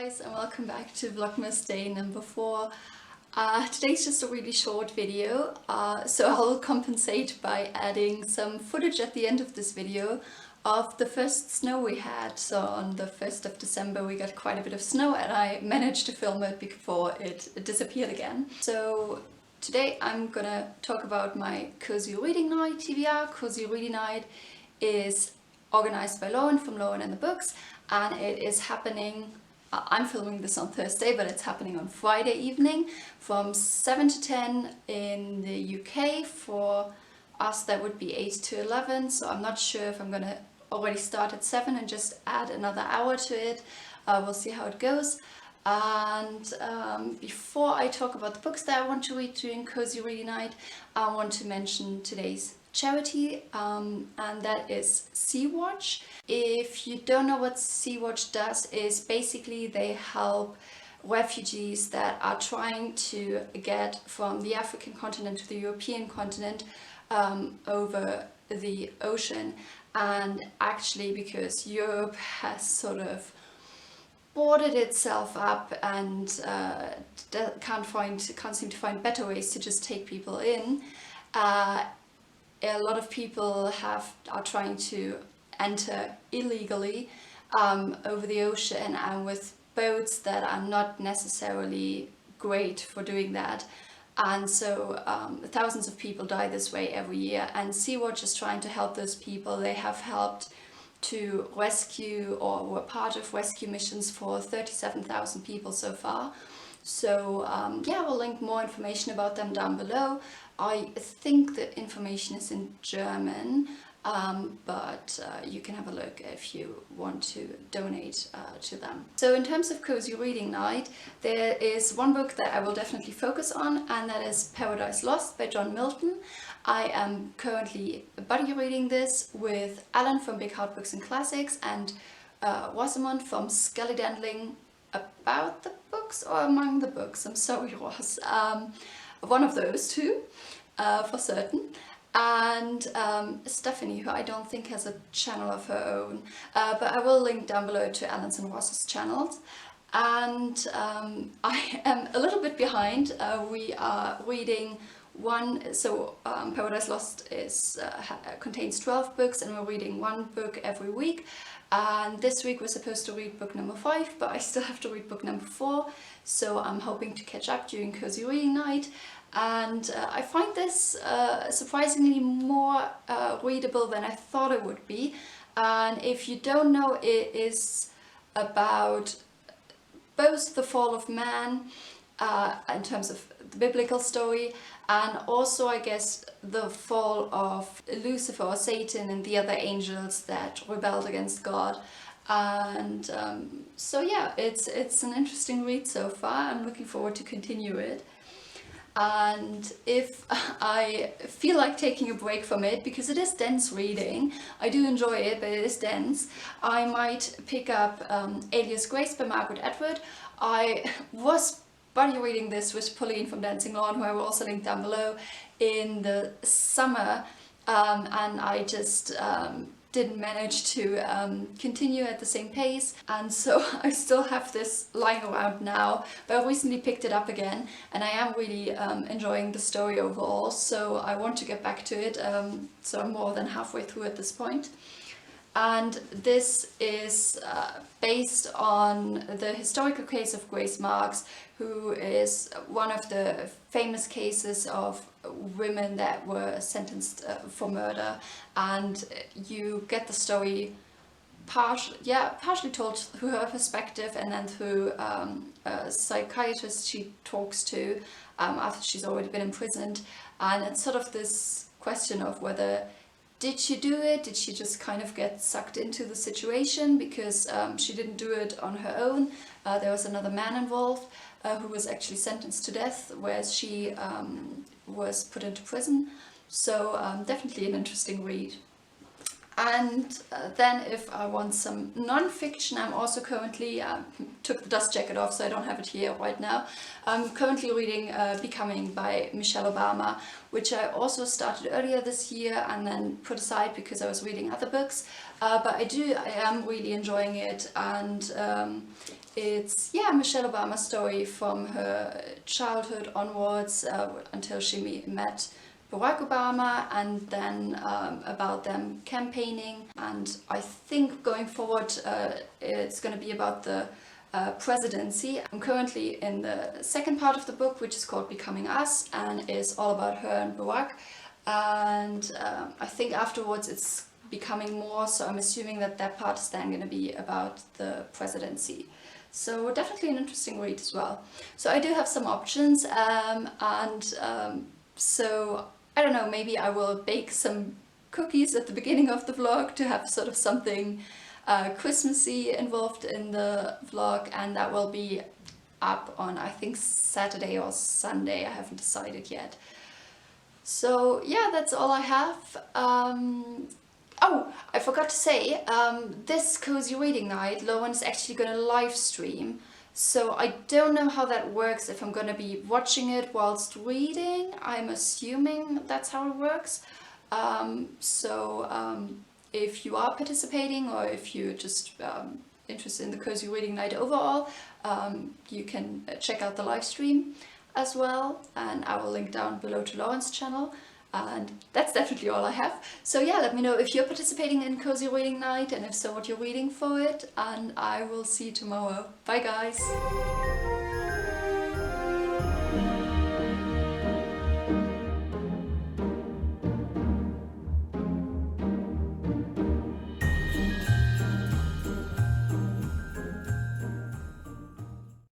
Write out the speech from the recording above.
guys, and welcome back to Vlogmas day number 4. Today's just a really short video, so I'll compensate by adding some footage at the end of this video of the first snow we had. So on the 1st of December we got quite a bit of snow and I managed to film it before it disappeared again. So today I'm gonna talk about my Cozy Reading Night TBR. Cozy Reading Night is organized by Lauren from Lauren and the Books, and it is happening, I'm filming this on Thursday, but it's happening on Friday evening from 7 to 10 in the UK. For us that would be 8 to 11, so I'm not sure if I'm gonna already start at 7 and just add another hour to it. We'll see how it goes. And before I talk about the books that I want to read during Cozy Reading Night, I want to mention today's charity, and that is Sea-Watch. If you don't know what Sea-Watch does, is basically they help refugees that are trying to get from the African continent to the European continent over the ocean. And actually, because Europe has sort of boarded itself up and can't seem to find better ways to just take people in, a lot of people are trying to enter illegally over the ocean, and with boats that are not necessarily great for doing that. And so thousands of people die this way every year, and Sea-Watch is trying to help those people. They have helped to rescue, or were part of rescue missions for 37,000 people so far. So yeah, we'll link more information about them down below. I think the information is in German, but you can have a look if you want to donate to them. So in terms of Cozy Reading Night, there is one book that I will definitely focus on, and that is Paradise Lost by John Milton. I am currently buddy reading this with Alan from Big Heart Books and Classics and Rosamund from Skelly Dandling, about the books or among the books. I'm sorry, Ross. One of those two, for certain. And Stephanie, who I don't think has a channel of her own, but I will link down below to Alan's and Ross's channels. And I am a little bit behind. We are reading one, so Paradise Lost contains 12 books, and we're reading one book every week. And this week we're supposed to read book number 5, but I still have to read book number 4, so I'm hoping to catch up during Cozy Reading Night. And I find this surprisingly more readable than I thought it would be. And if you don't know, it is about both the fall of man in terms of the biblical story, and also, I guess, the fall of Lucifer or Satan and the other angels that rebelled against God. And so yeah, it's an interesting read so far. I'm looking forward to continue it. And if I feel like taking a break from it, because it is dense reading, I do enjoy it, but it is dense, I might pick up Alias Grace by Margaret Atwood. I was buddy reading this with Pauline from Dancing Lawn, who I will also link down below, in the summer, and I just didn't manage to continue at the same pace, and so I still have this lying around now, but I recently picked it up again, and I am really enjoying the story overall, so I want to get back to it, so I'm more than halfway through at this point. And this is based on the historical case of Grace Marks, who is one of the famous cases of women that were sentenced for murder. And you get the story partially told through her perspective, and then through a psychiatrist she talks to after she's already been imprisoned. And it's sort of this question of whether, did she do it? Did she just kind of get sucked into the situation because she didn't do it on her own? There was another man involved who was actually sentenced to death, whereas she was put into prison. So definitely an interesting read. And then if I want some non-fiction, I'm also currently, took the dust jacket off so I don't have it here right now, I'm currently reading Becoming by Michelle Obama, which I also started earlier this year and then put aside because I was reading other books, but I am really enjoying it, and it's Michelle Obama's story from her childhood onwards until she met Barack Obama, and then about them campaigning. And I think going forward it's going to be about the presidency. I'm currently in the second part of the book, which is called Becoming Us, and is all about her and Barack. And I think afterwards it's becoming more, so I'm assuming that that part is then going to be about the presidency. So definitely an interesting read as well. So I do have some options, so I don't know, maybe I will bake some cookies at the beginning of the vlog to have sort of something Christmassy involved in the vlog, and that will be up on, I think, Saturday or Sunday. I haven't decided yet. So yeah, that's all I have. Oh, I forgot to say, this cozy reading night, Lauren's actually going to live stream. So I don't know how that works, if I'm going to be watching it whilst reading. I'm assuming that's how it works. If you are participating, or if you're just interested in the cozy reading night overall, you can check out the live stream as well, and I will link down below to Lauren's channel. And that's definitely all I have. So yeah, let me know if you're participating in cozy reading night, and if so, what you're reading for it, and I will see you tomorrow. Bye guys!